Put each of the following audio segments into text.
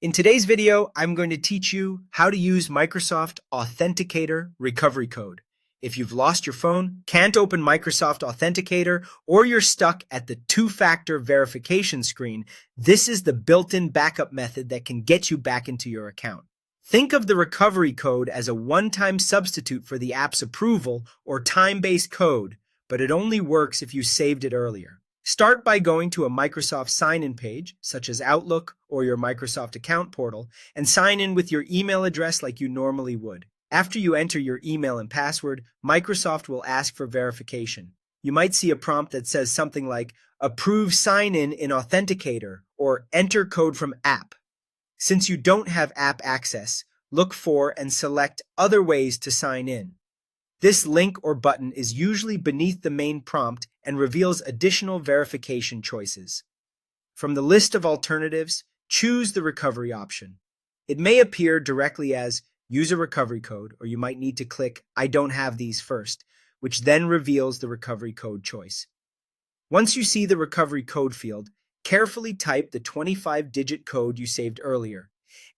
In today's video, I'm going to teach you how to use Microsoft Authenticator recovery code. If you've lost your phone, can't open Microsoft Authenticator, or you're stuck at the two-factor verification screen, this is the built-in backup method that can get you back into your account. Think of the recovery code as a one-time substitute for the app's approval or time-based code, but it only works if you saved it earlier. Start by going to a Microsoft sign-in page, such as Outlook or your Microsoft account portal, and sign in with your email address like you normally would. After you enter your email and password, Microsoft will ask for verification. You might see a prompt that says something like, "Approve sign-in in Authenticator," or "Enter code from app." Since you don't have app access, look for and select other ways to sign in. This link or button is usually beneath the main prompt and reveals additional verification choices. From the list of alternatives, choose the recovery option. It may appear directly as "Use a recovery code," or you might need to click "I don't have these" first, which then reveals the recovery code choice. Once you see the recovery code field, carefully type the 25-digit code you saved earlier.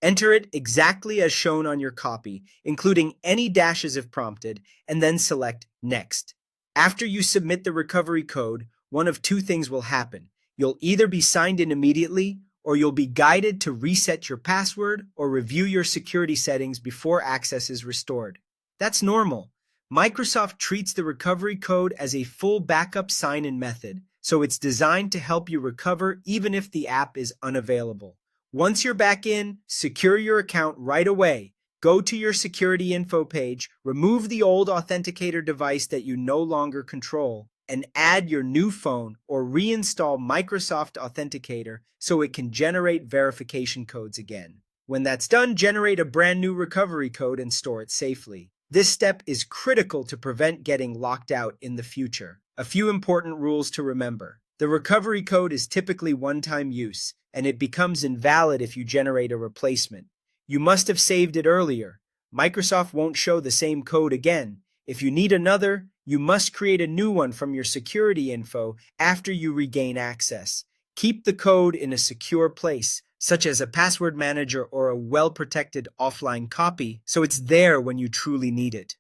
Enter it exactly as shown on your copy, including any dashes if prompted, and then select Next. After you submit the recovery code, one of two things will happen. You'll either be signed in immediately, or you'll be guided to reset your password or review your security settings before access is restored. That's normal. Microsoft treats the recovery code as a full backup sign-in method, so it's designed to help you recover even if the app is unavailable. Once you're back in, secure your account right away. Go to your security info page, remove the old Authenticator device that you no longer control, and add your new phone or reinstall Microsoft Authenticator so it can generate verification codes again. When that's done, generate a brand new recovery code and store it safely. This step is critical to prevent getting locked out in the future. A few important rules to remember. The recovery code is typically one-time use, and it becomes invalid if you generate a replacement. You must have saved it earlier. Microsoft won't show the same code again. If you need another, you must create a new one from your security info after you regain access. Keep the code in a secure place, such as a password manager or a well-protected offline copy, so it's there when you truly need it.